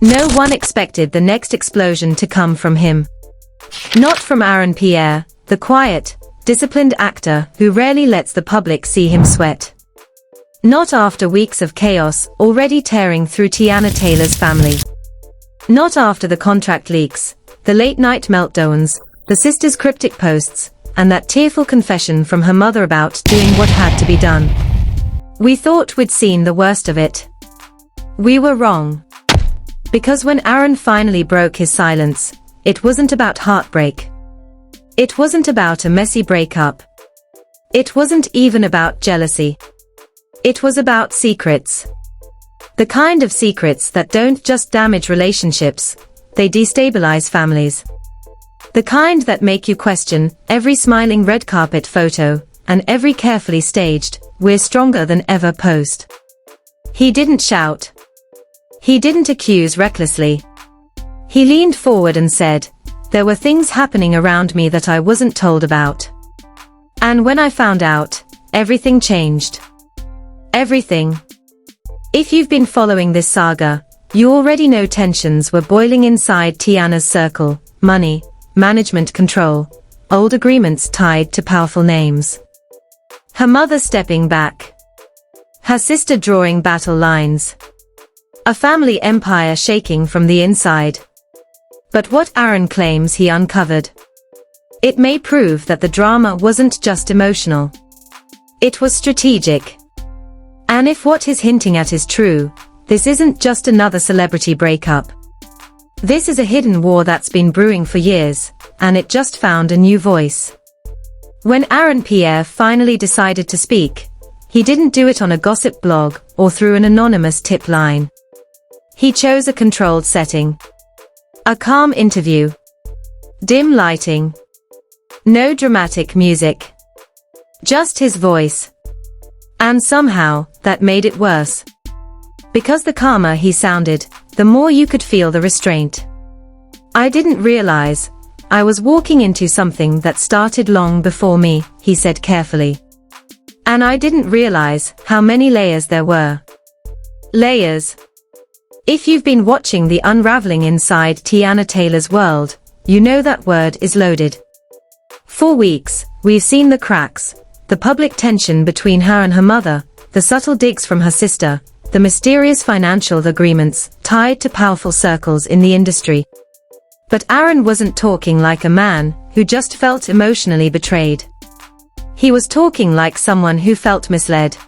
No one expected the next explosion to come from him. Not from Pierre, the quiet, disciplined actor who rarely lets the public see him sweat. Not after weeks of chaos already tearing through Teyana Taylor's family. Not after the contract leaks, the late-night meltdowns, the sister's cryptic posts, and that tearful confession from her mother about doing what had to be done. We thought we'd seen the worst of it. We were wrong. Because when Aaron finally broke his silence, it wasn't about heartbreak. It wasn't about a messy breakup. It wasn't even about jealousy. It was about secrets. The kind of secrets that don't just damage relationships, they destabilize families. The kind that make you question every smiling red carpet photo and every carefully staged, "we're stronger than ever" post. He didn't shout. He didn't accuse recklessly. He leaned forward and said, "There were things happening around me that I wasn't told about. And when I found out, everything changed. Everything." If you've been following this saga, you already know tensions were boiling inside Teyana's circle: money, management control, old agreements tied to powerful names. Her mother stepping back. Her sister drawing battle lines. A family empire shaking from the inside. But what Aaron claims he uncovered, it may prove that the drama wasn't just emotional. It was strategic. And if what he's hinting at is true, this isn't just another celebrity breakup. This is a hidden war that's been brewing for years, and it just found a new voice. When Pierre finally decided to speak, he didn't do it on a gossip blog or through an anonymous tip line. He chose a controlled setting. A calm interview. Dim lighting. No dramatic music. Just his voice. And somehow, that made it worse. Because the calmer he sounded, the more you could feel the restraint. "I didn't realize I was walking into something that started long before me," he said carefully. "And I didn't realize how many layers there were." Layers. If you've been watching the unraveling inside Teyana Taylor's world, you know that word is loaded. For weeks, we've seen the cracks, the public tension between her and her mother, the subtle digs from her sister, the mysterious financial agreements tied to powerful circles in the industry. But Aaron wasn't talking like a man who just felt emotionally betrayed. He was talking like someone who felt misled.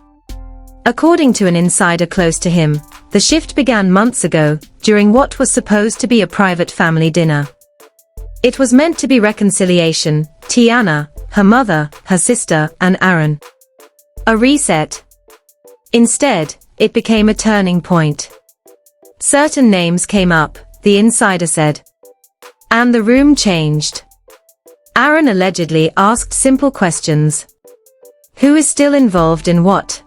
According to an insider close to him, the shift began months ago, during what was supposed to be a private family dinner. It was meant to be reconciliation: Teyana, her mother, her sister, and Aaron. A reset. Instead, it became a turning point. Certain names came up, the insider said. And the room changed. Aaron allegedly asked simple questions. Who is still involved in what?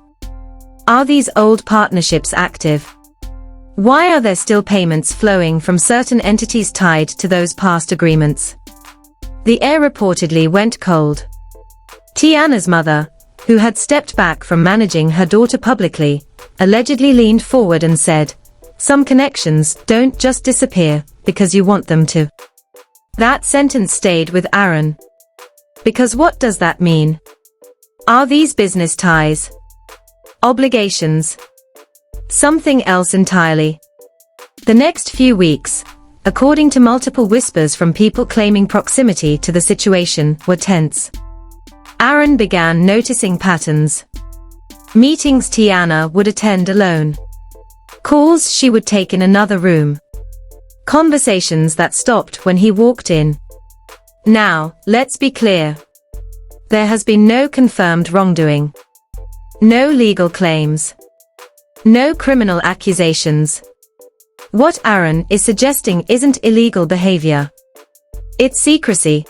Are these old partnerships active? Why are there still payments flowing from certain entities tied to those past agreements? The air reportedly went cold. Teyana's mother, who had stepped back from managing her daughter publicly, allegedly leaned forward and said, "Some connections don't just disappear because you want them to." That sentence stayed with Aaron. Because what does that mean? Are these business ties? Obligations? Something else entirely? The next few weeks, according to multiple whispers from people claiming proximity to the situation, were tense. Aaron began noticing patterns. Meetings Teyana would attend alone. Calls she would take in another room. Conversations that stopped when he walked in. Now, let's be clear. There has been no confirmed wrongdoing. No legal claims. No criminal accusations. What Aaron is suggesting isn't illegal behavior. It's secrecy.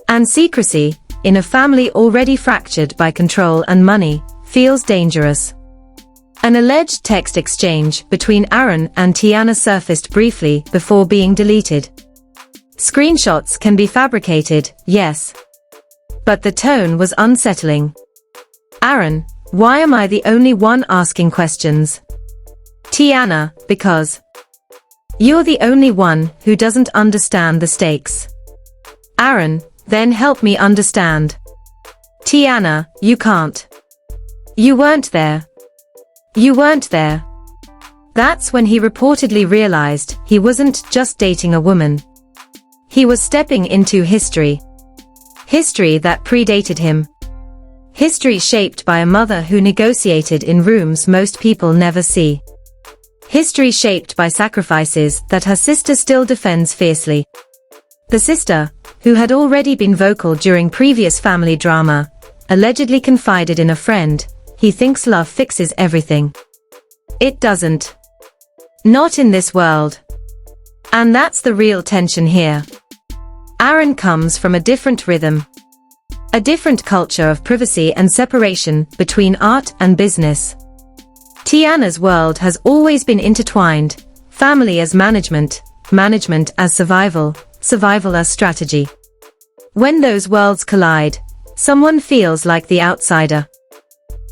And secrecy, in a family already fractured by control and money, feels dangerous. An alleged text exchange between Aaron and Teyana surfaced briefly before being deleted. Screenshots can be fabricated, yes. But the tone was unsettling. Aaron, why am I the only one asking questions? Teyana, because You're the only one who doesn't understand the stakes. Aaron, then help me understand. Teyana, you can't. You weren't there. You weren't there. That's when he reportedly realized he wasn't just dating a woman. He was stepping into history. History that predated him. History shaped by a mother who negotiated in rooms most people never see. History shaped by sacrifices that her sister still defends fiercely. The sister, who had already been vocal during previous family drama, allegedly confided in a friend, "He thinks love fixes everything. It doesn't. Not in this world." And that's the real tension here. Aaron comes from a different rhythm. A different culture of privacy and separation between art and business. Teyana's world has always been intertwined, family as management, management as survival, survival as strategy. When those worlds collide, someone feels like the outsider.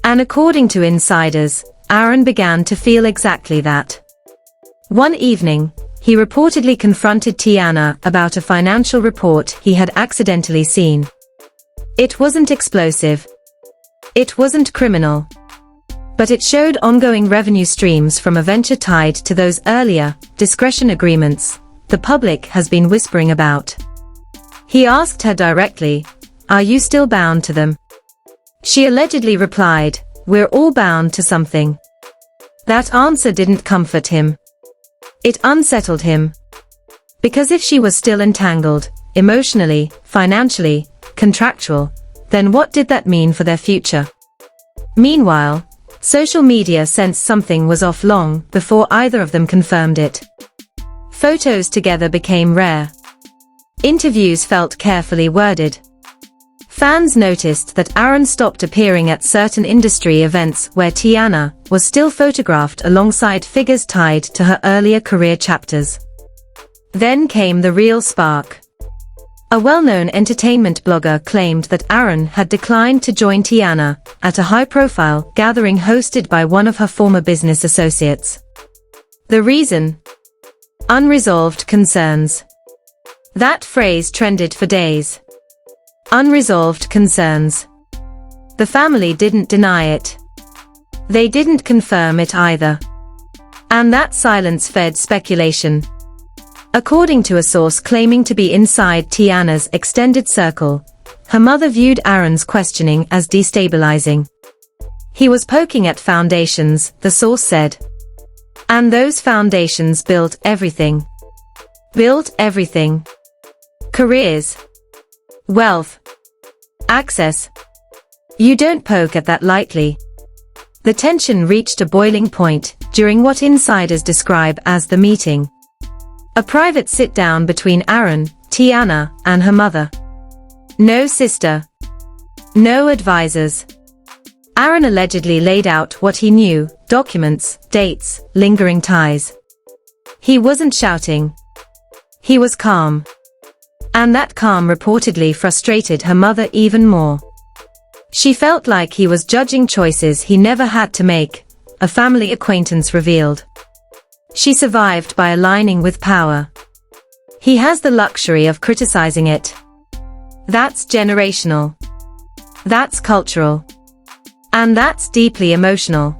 And according to insiders, Aaron began to feel exactly that. One evening, he reportedly confronted Teyana about a financial report he had accidentally seen. It wasn't explosive. It wasn't criminal. But it showed ongoing revenue streams from a venture tied to those earlier, discretion agreements, the public has been whispering about. He asked her directly, "Are you still bound to them?" She allegedly replied, "We're all bound to something." That answer didn't comfort him. It unsettled him. Because if she was still entangled, emotionally, financially, contractual, then what did that mean for their future? Meanwhile, social media sensed something was off long before either of them confirmed it. Photos together became rare. Interviews felt carefully worded. Fans noticed that Aaron stopped appearing at certain industry events where Teyana was still photographed alongside figures tied to her earlier career chapters. Then came the real spark. A well-known entertainment blogger claimed that Aaron had declined to join Teyana at a high-profile gathering hosted by one of her former business associates. The reason? Unresolved concerns. That phrase trended for days. Unresolved concerns. The family didn't deny it. They didn't confirm it either. And that silence fed speculation. According to a source claiming to be inside Teyana's extended circle, her mother viewed Aaron's questioning as destabilizing. He was poking at foundations, the source said. And those foundations built everything. Built everything. Careers. Wealth. Access. You don't poke at that lightly. The tension reached a boiling point during what insiders describe as the meeting. A private sit-down between Aaron, Teyana, and her mother. No sister. No advisors. Aaron allegedly laid out what he knew, documents, dates, lingering ties. He wasn't shouting. He was calm. And that calm reportedly frustrated her mother even more. She felt like he was judging choices he never had to make, a family acquaintance revealed. She survived by aligning with power. He has the luxury of criticizing it. That's generational. That's cultural. And that's deeply emotional.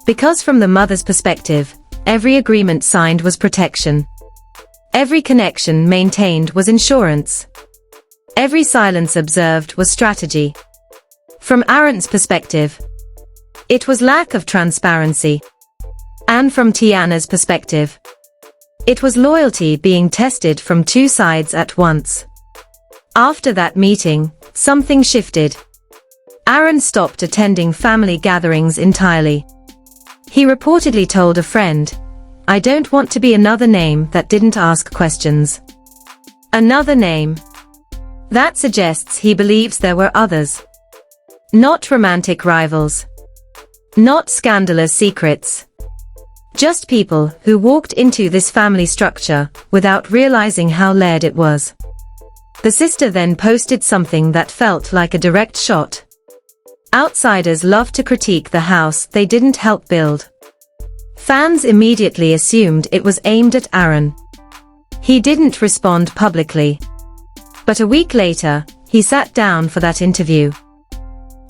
Because from the mother's perspective, every agreement signed was protection. Every connection maintained was insurance. Every silence observed was strategy. From Aaron's perspective, it was lack of transparency. And from Teyana's perspective, it was loyalty being tested from two sides at once. After that meeting, something shifted. Aaron stopped attending family gatherings entirely. He reportedly told a friend, "I don't want to be another name that didn't ask questions." Another name. That suggests he believes there were others. Not romantic rivals. Not scandalous secrets. Just people who walked into this family structure without realizing how layered it was. The sister then posted something that felt like a direct shot. Outsiders love to critique the house they didn't help build. Fans immediately assumed it was aimed at Aaron. He didn't respond publicly. But a week later, he sat down for that interview.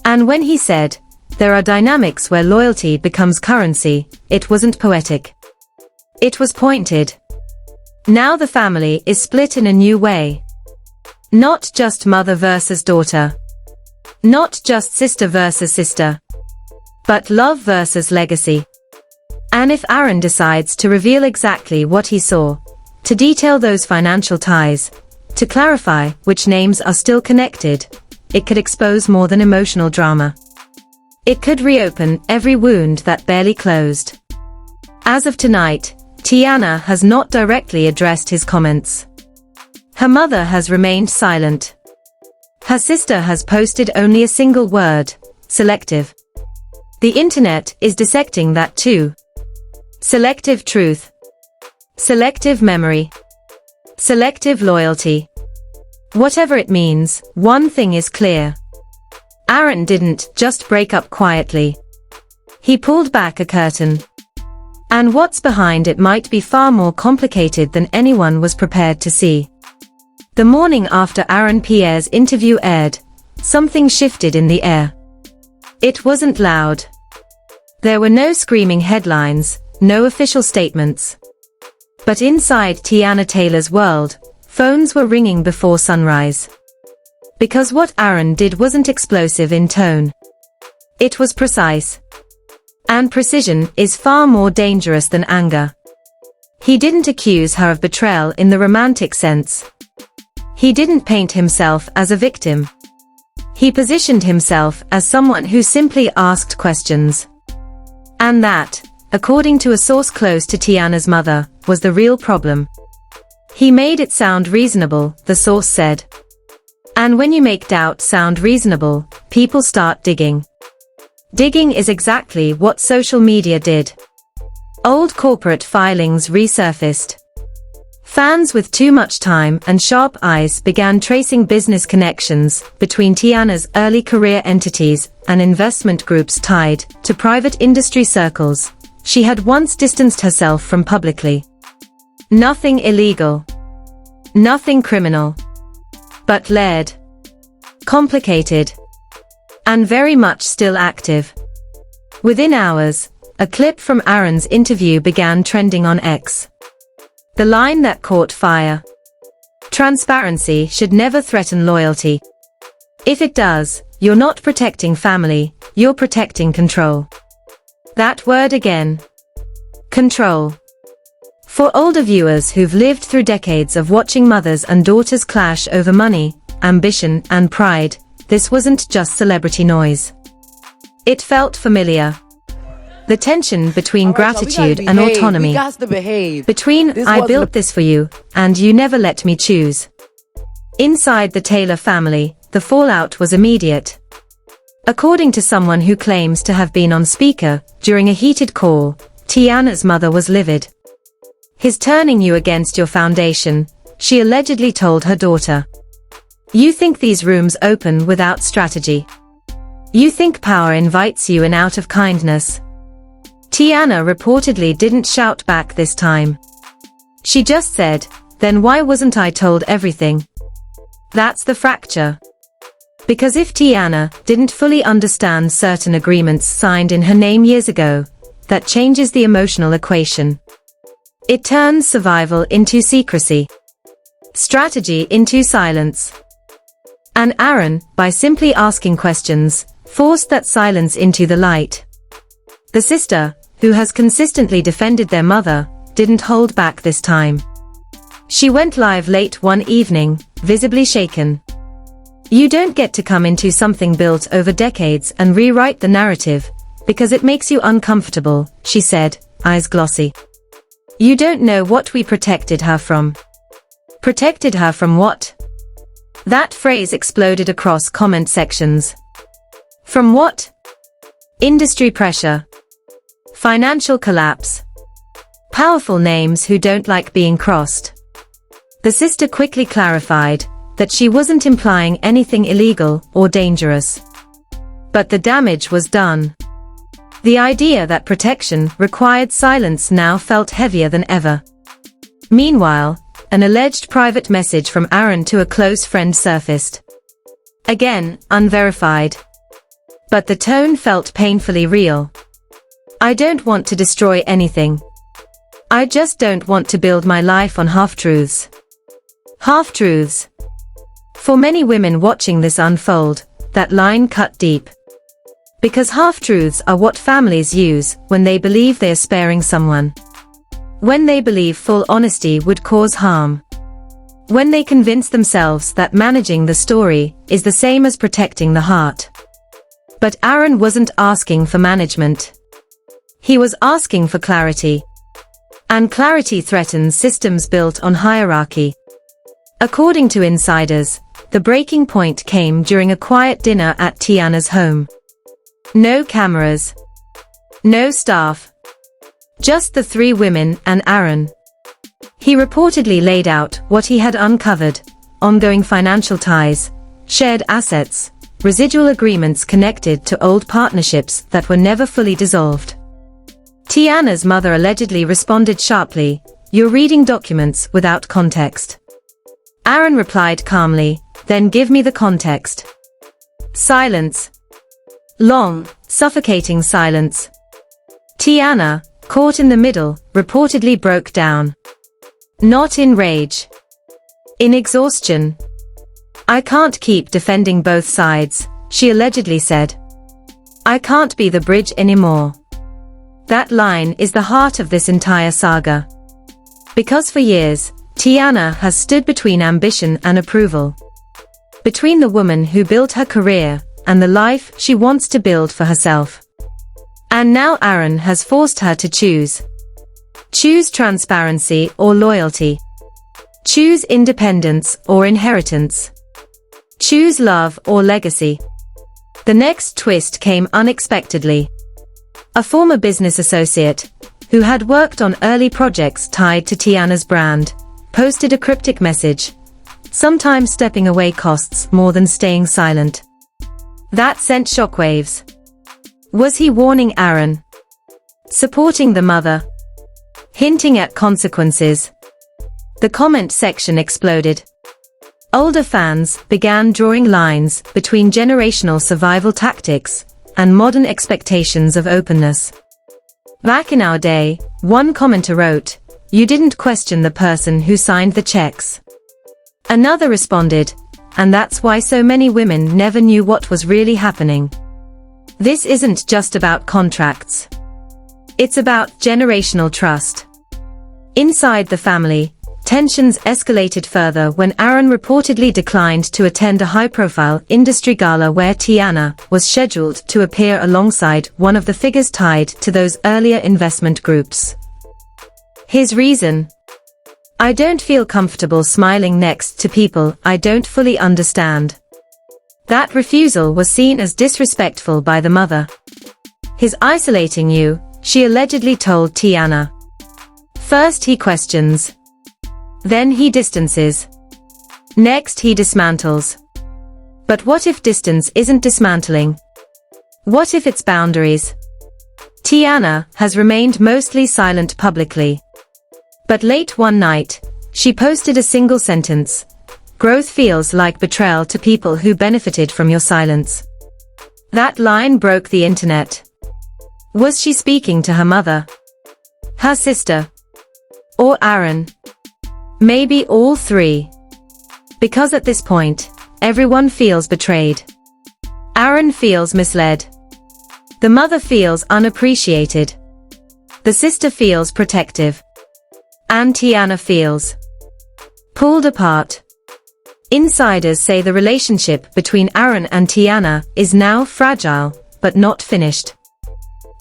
And when he said, "There are dynamics where loyalty becomes currency," it wasn't poetic. It was pointed. Now the family is split in a new way. Not just mother versus daughter. Not just sister versus sister. But love versus legacy. And if Aaron decides to reveal exactly what he saw, to detail those financial ties, to clarify which names are still connected, it could expose more than emotional drama. It could reopen every wound that barely closed. As of tonight, Teyana has not directly addressed his comments. Her mother has remained silent. Her sister has posted only a single word: selective. The internet is dissecting that too. Selective truth. Selective memory. Selective loyalty. Whatever it means, one thing is clear. Aaron didn't just break up quietly. He pulled back a curtain. And what's behind it might be far more complicated than anyone was prepared to see. The morning after Aaron Pierre's interview aired, something shifted in the air. It wasn't loud. There were no screaming headlines, no official statements. But inside Teyana Taylor's world, phones were ringing before sunrise. Because what Aaron did wasn't explosive in tone. It was precise. And precision is far more dangerous than anger. He didn't accuse her of betrayal in the romantic sense. He didn't paint himself as a victim. He positioned himself as someone who simply asked questions. And that, according to a source close to Teyana's mother, was the real problem. He made it sound reasonable, the source said. And when you make doubt sound reasonable, people start digging. Digging is exactly what social media did. Old corporate filings resurfaced. Fans with too much time and sharp eyes began tracing business connections between Teyana's early career entities and investment groups tied to private industry circles she had once distanced herself from publicly. Nothing illegal. Nothing criminal. But layered. Complicated. And very much still active. Within hours, a clip from Aaron's interview began trending on X. The line that caught fire. Transparency should never threaten loyalty. If it does, you're not protecting family, you're protecting control. That word again. Control. For older viewers who've lived through decades of watching mothers and daughters clash over money, ambition, and pride, this wasn't just celebrity noise. It felt familiar. The tension between gratitude and autonomy. Between "I built this for you" and "you never let me choose." Inside the Taylor family, the fallout was immediate. According to someone who claims to have been on speaker during a heated call, Teyana's mother was livid. "He's turning you against your foundation," she allegedly told her daughter. "You think these rooms open without strategy. You think power invites you in out of kindness." Teyana reportedly didn't shout back this time. She just said, "Then why wasn't I told everything?" That's the fracture. Because if Teyana didn't fully understand certain agreements signed in her name years ago, that changes the emotional equation. It turns survival into secrecy. Strategy into silence. And Aaron, by simply asking questions, forced that silence into the light. The sister, who has consistently defended their mother, didn't hold back this time. She went live late one evening, visibly shaken. "You don't get to come into something built over decades and rewrite the narrative, because it makes you uncomfortable," she said, eyes glossy. "You don't know what we protected her from." Protected her from what? That phrase exploded across comment sections. From what? Industry pressure. Financial collapse. Powerful names who don't like being crossed. The sister quickly clarified that she wasn't implying anything illegal or dangerous. But the damage was done. The idea that protection required silence now felt heavier than ever. Meanwhile, an alleged private message from Aaron to a close friend surfaced. Again, unverified. But the tone felt painfully real. I don't want to destroy anything. I just don't want to build my life on half-truths. Half-truths. For many women watching this unfold, that line cut deep. Because half-truths are what families use when they believe they are sparing someone. When they believe full honesty would cause harm. When they convince themselves that managing the story is the same as protecting the heart. But Aaron wasn't asking for management. He was asking for clarity. And clarity threatens systems built on hierarchy. According to insiders, the breaking point came during a quiet dinner at Teyana's home. No cameras. No staff. Just the three women and Aaron. He reportedly laid out what he had uncovered: ongoing financial ties, shared assets, residual agreements connected to old partnerships that were never fully dissolved. Teyana's mother allegedly responded sharply, "You're reading documents without context." Aaron replied calmly, "Then give me the context." Silence. Long, suffocating silence. Teyana, caught in the middle, reportedly broke down. Not in rage. In exhaustion. "I can't keep defending both sides," she allegedly said. "I can't be the bridge anymore." That line is the heart of this entire saga. Because for years, Teyana has stood between ambition and approval. Between the woman who built her career and the life she wants to build for herself. And now Aaron has forced her to choose. Choose transparency or loyalty. Choose independence or inheritance. Choose love or legacy. The next twist came unexpectedly. A former business associate, who had worked on early projects tied to Teyana's brand, posted a cryptic message: "Sometimes stepping away costs more than staying silent." That sent shockwaves. Was he warning Aaron? Supporting the mother? Hinting at consequences? The comment section exploded. Older fans began drawing lines between generational survival tactics and modern expectations of openness. "Back in our day," one commenter wrote, "you didn't question the person who signed the checks." Another responded, "And that's why so many women never knew what was really happening." This isn't just about contracts. It's about generational trust. Inside the family, tensions escalated further when Aaron reportedly declined to attend a high-profile industry gala where Teyana was scheduled to appear alongside one of the figures tied to those earlier investment groups. His reason: "I don't feel comfortable smiling next to people I don't fully understand." That refusal was seen as disrespectful by the mother. "He's isolating you," she allegedly told Teyana. First he questions. Then he distances. Next he dismantles. But what if distance isn't dismantling? What if it's boundaries? Teyana has remained mostly silent publicly. But late one night, she posted a single sentence: "Growth feels like betrayal to people who benefited from your silence." That line broke the internet. Was she speaking to her mother? Her sister? Or Aaron? Maybe all three. Because at this point, everyone feels betrayed. Aaron feels misled. The mother feels unappreciated. The sister feels protective. And Teyana feels pulled apart. Insiders say the relationship between Aaron and Teyana is now fragile, but not finished.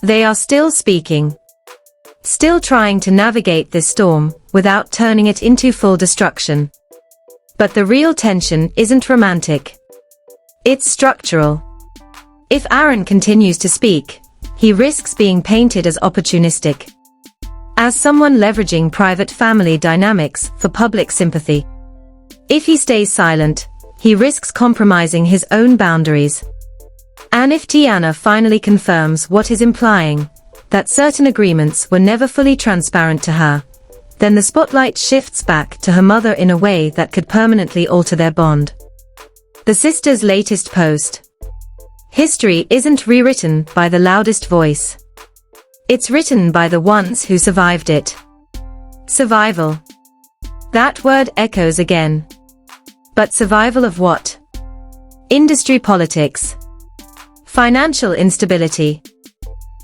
They are still speaking. Still trying to navigate this storm, without turning it into full destruction. But the real tension isn't romantic. It's structural. If Aaron continues to speak, he risks being painted as opportunistic. As someone leveraging private family dynamics for public sympathy. If he stays silent, he risks compromising his own boundaries. And if Teyana finally confirms what is implying, that certain agreements were never fully transparent to her, then the spotlight shifts back to her mother in a way that could permanently alter their bond. The sisters' latest post. History isn't rewritten by the loudest voice. It's written by the ones who survived it. Survival. That word echoes again. But survival of what? Industry politics. Financial instability.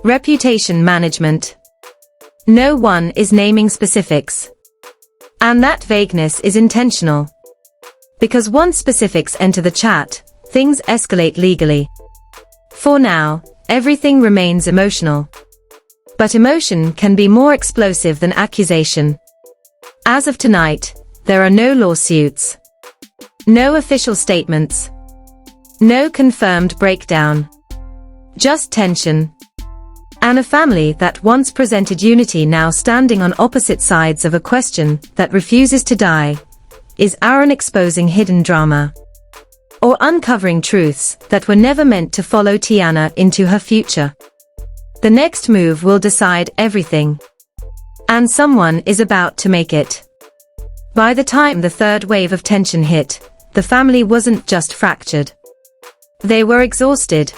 Reputation management. No one is naming specifics. And that vagueness is intentional. Because once specifics enter the chat, things escalate legally. For now, everything remains emotional. But emotion can be more explosive than accusation. As of tonight, there are no lawsuits. No official statements. No confirmed breakdown. Just tension. And a family that once presented unity now standing on opposite sides of a question that refuses to die. Is Aaron exposing hidden drama? Or uncovering truths that were never meant to follow Teyana into her future? The next move will decide everything. And someone is about to make it. By the time the third wave of tension hit, the family wasn't just fractured. They were exhausted.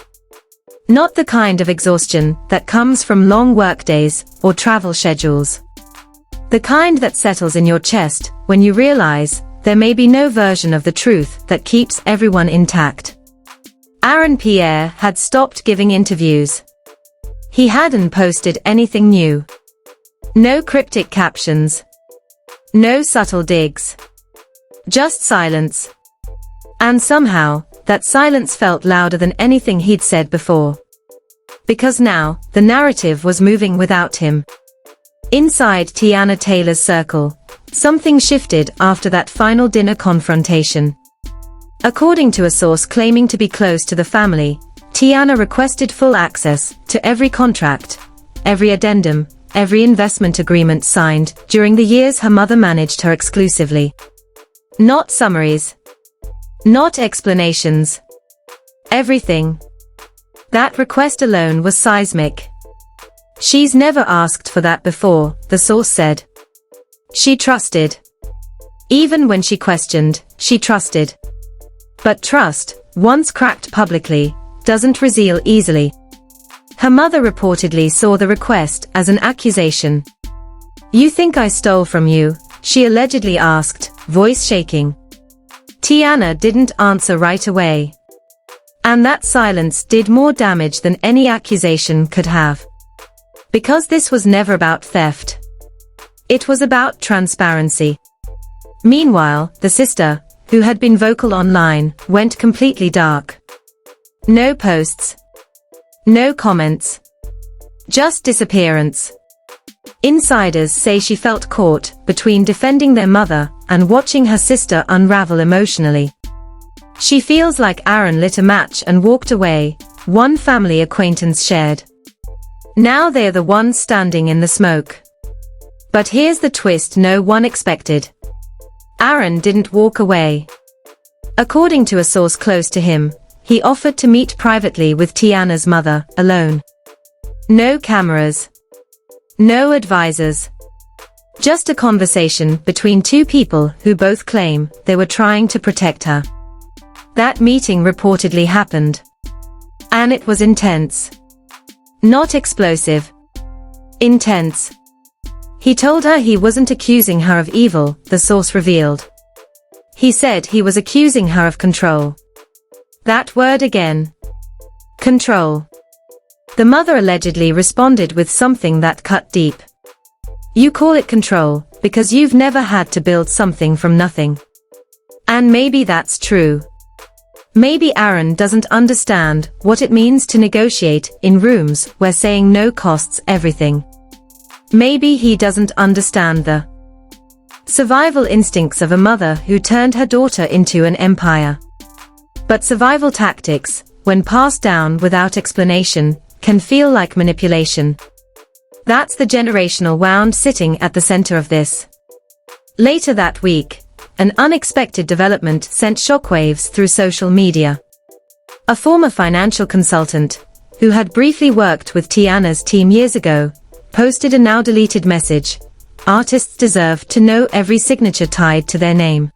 Not the kind of exhaustion that comes from long workdays or travel schedules. The kind that settles in your chest when you realize there may be no version of the truth that keeps everyone intact. Aaron Pierre had stopped giving interviews. He hadn't posted anything new. No cryptic captions. No subtle digs. Just silence. And somehow, that silence felt louder than anything he'd said before. Because now, the narrative was moving without him. Inside Teyana Taylor's circle, something shifted after that final dinner confrontation. According to a source claiming to be close to the family, Teyana requested full access to every contract, every addendum, every investment agreement signed during the years her mother managed her exclusively. Not summaries. Not explanations. Everything. That request alone was seismic. She's never asked for that before, the source said. She trusted. Even when she questioned, she trusted. But trust, once cracked publicly, doesn't reveal easily. Her mother reportedly saw the request as an accusation. "You think I stole from you?" she allegedly asked, voice shaking. Teyana didn't answer right away. And that silence did more damage than any accusation could have. Because this was never about theft. It was about transparency. Meanwhile, the sister, who had been vocal online, went completely dark. No posts. No comments. Just disappearance. Insiders say she felt caught between defending their mother and watching her sister unravel emotionally. She feels like Aaron lit a match and walked away, one family acquaintance shared. Now they're the ones standing in the smoke. But here's the twist no one expected. Aaron didn't walk away. According to a source close to him, he offered to meet privately with Teyana's mother, alone. No cameras. No advisors. Just a conversation between two people who both claim they were trying to protect her. That meeting reportedly happened. And it was intense. Not explosive. Intense. He told her he wasn't accusing her of evil, the source revealed. He said he was accusing her of control. That word again. Control. The mother allegedly responded with something that cut deep. You call it control, because you've never had to build something from nothing. And maybe that's true. Maybe Aaron doesn't understand what it means to negotiate in rooms where saying no costs everything. Maybe he doesn't understand the survival instincts of a mother who turned her daughter into an empire. But survival tactics, when passed down without explanation, can feel like manipulation. That's the generational wound sitting at the center of this. Later that week, an unexpected development sent shockwaves through social media. A former financial consultant, who had briefly worked with Teyana's team years ago, posted a now-deleted message. Artists deserve to know every signature tied to their name.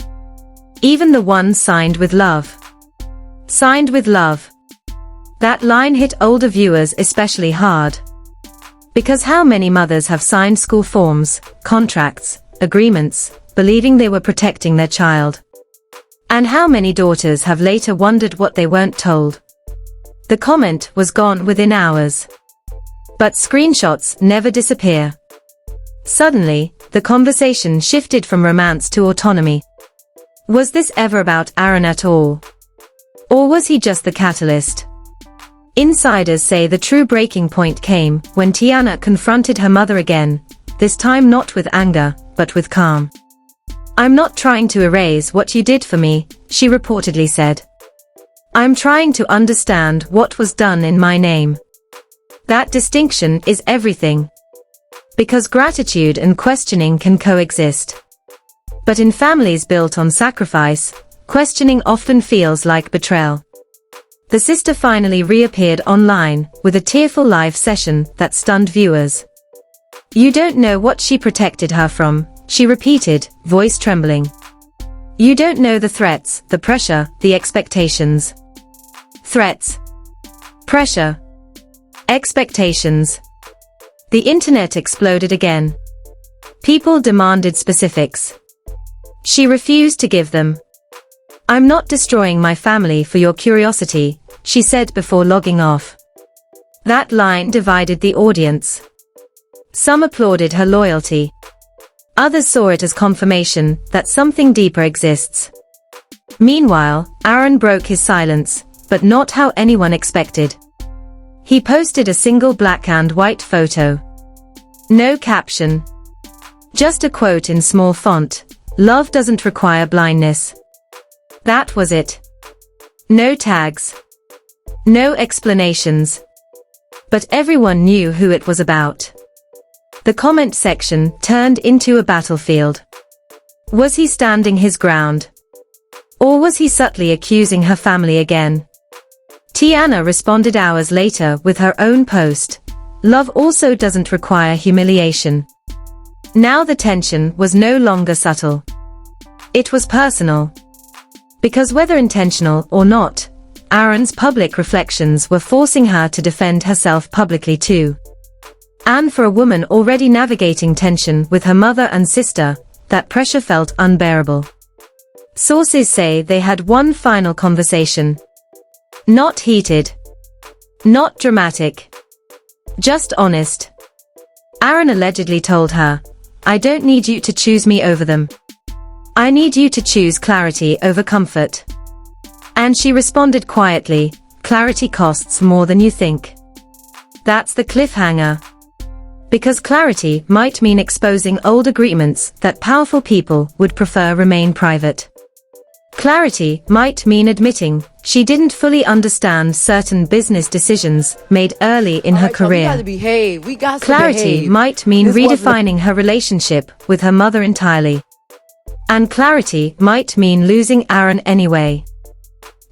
Even the one signed with love. Signed with love. That line hit older viewers especially hard. Because how many mothers have signed school forms, contracts, agreements, believing they were protecting their child? And how many daughters have later wondered what they weren't told? The comment was gone within hours. But screenshots never disappear. Suddenly, the conversation shifted from romance to autonomy. Was this ever about Aaron at all? Or was he just the catalyst? Insiders say the true breaking point came when Teyana confronted her mother again, this time not with anger, but with calm. "I'm not trying to erase what you did for me," she reportedly said. "I'm trying to understand what was done in my name." That distinction is everything. Because gratitude and questioning can coexist. But in families built on sacrifice, questioning often feels like betrayal. The sister finally reappeared online, with a tearful live session that stunned viewers. "You don't know what she protected her from," she repeated, voice trembling. "You don't know the threats, the pressure, the expectations." Threats. Pressure. Expectations. The internet exploded again. People demanded specifics. She refused to give them. "I'm not destroying my family for your curiosity," she said before logging off. That line divided the audience. Some applauded her loyalty. Others saw it as confirmation that something deeper exists. Meanwhile, Aaron broke his silence, but not how anyone expected. He posted a single black and white photo. No caption. Just a quote in small font, "Love doesn't require blindness." That was it. No tags. No explanations. But everyone knew who it was about. The comment section turned into a battlefield. Was he standing his ground? Or was he subtly accusing her family again? Teyana responded hours later with her own post. "Love also doesn't require humiliation." Now the tension was no longer subtle. It was personal. Because whether intentional or not, Aaron's public reflections were forcing her to defend herself publicly too. And for a woman already navigating tension with her mother and sister, that pressure felt unbearable. Sources say they had one final conversation. Not heated. Not dramatic. Just honest. Aaron allegedly told her, "I don't need you to choose me over them. I need you to choose clarity over comfort." And she responded quietly, "Clarity costs more than you think." That's the cliffhanger. Because clarity might mean exposing old agreements that powerful people would prefer remain private. Clarity might mean admitting she didn't fully understand certain business decisions made early in her career. Clarity might mean redefining her relationship with her mother entirely. And clarity might mean losing Aaron anyway.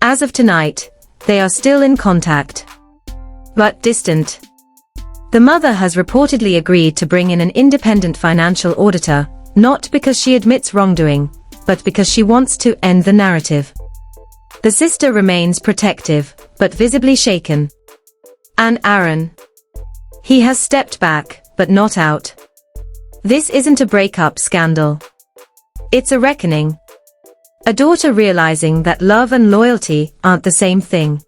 As of tonight, they are still in contact. But distant. The mother has reportedly agreed to bring in an independent financial auditor, not because she admits wrongdoing, but because she wants to end the narrative. The sister remains protective, but visibly shaken. And Aaron? He has stepped back, but not out. This isn't a breakup scandal. It's a reckoning. A daughter realizing that love and loyalty aren't the same thing.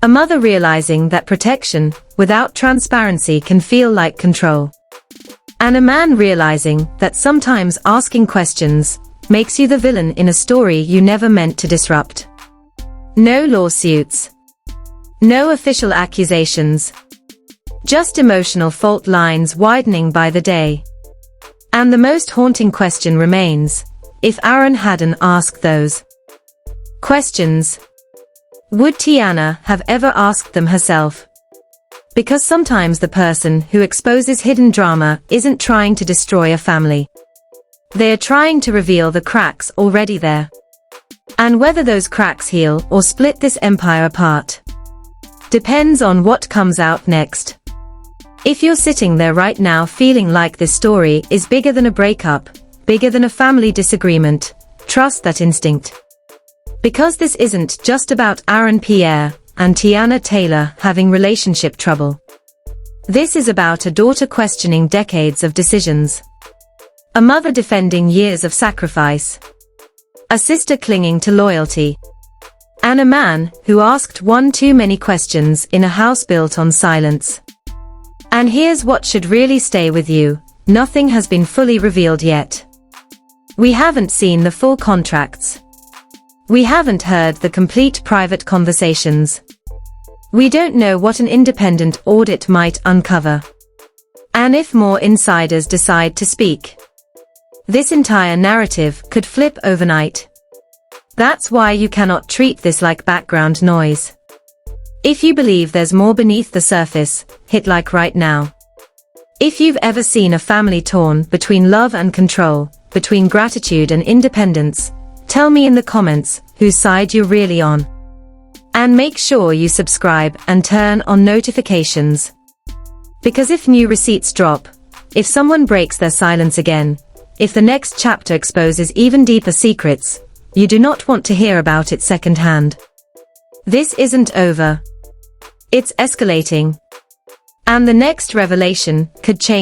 A mother realizing that protection, without transparency, can feel like control. And a man realizing that sometimes asking questions makes you the villain in a story you never meant to disrupt. No lawsuits. No official accusations. Just emotional fault lines widening by the day. And the most haunting question remains, if Aaron hadn't asked those questions, would Teyana have ever asked them herself? Because sometimes the person who exposes hidden drama isn't trying to destroy a family. They are trying to reveal the cracks already there. And whether those cracks heal or split this empire apart depends on what comes out next. If you're sitting there right now feeling like this story is bigger than a breakup, bigger than a family disagreement, trust that instinct. Because this isn't just about Aaron Pierre and Teyana Taylor having relationship trouble. This is about a daughter questioning decades of decisions. A mother defending years of sacrifice. A sister clinging to loyalty. And a man who asked one too many questions in a house built on silence. And here's what should really stay with you: nothing has been fully revealed yet. We haven't seen the full contracts. We haven't heard the complete private conversations. We don't know what an independent audit might uncover. And if more insiders decide to speak, this entire narrative could flip overnight. That's why you cannot treat this like background noise. If you believe there's more beneath the surface, hit like right now. If you've ever seen a family torn between love and control, between gratitude and independence, tell me in the comments whose side you're really on. And make sure you subscribe and turn on notifications. Because if new receipts drop, if someone breaks their silence again, if the next chapter exposes even deeper secrets, you do not want to hear about it secondhand. This isn't over. It's escalating. And the next revelation could change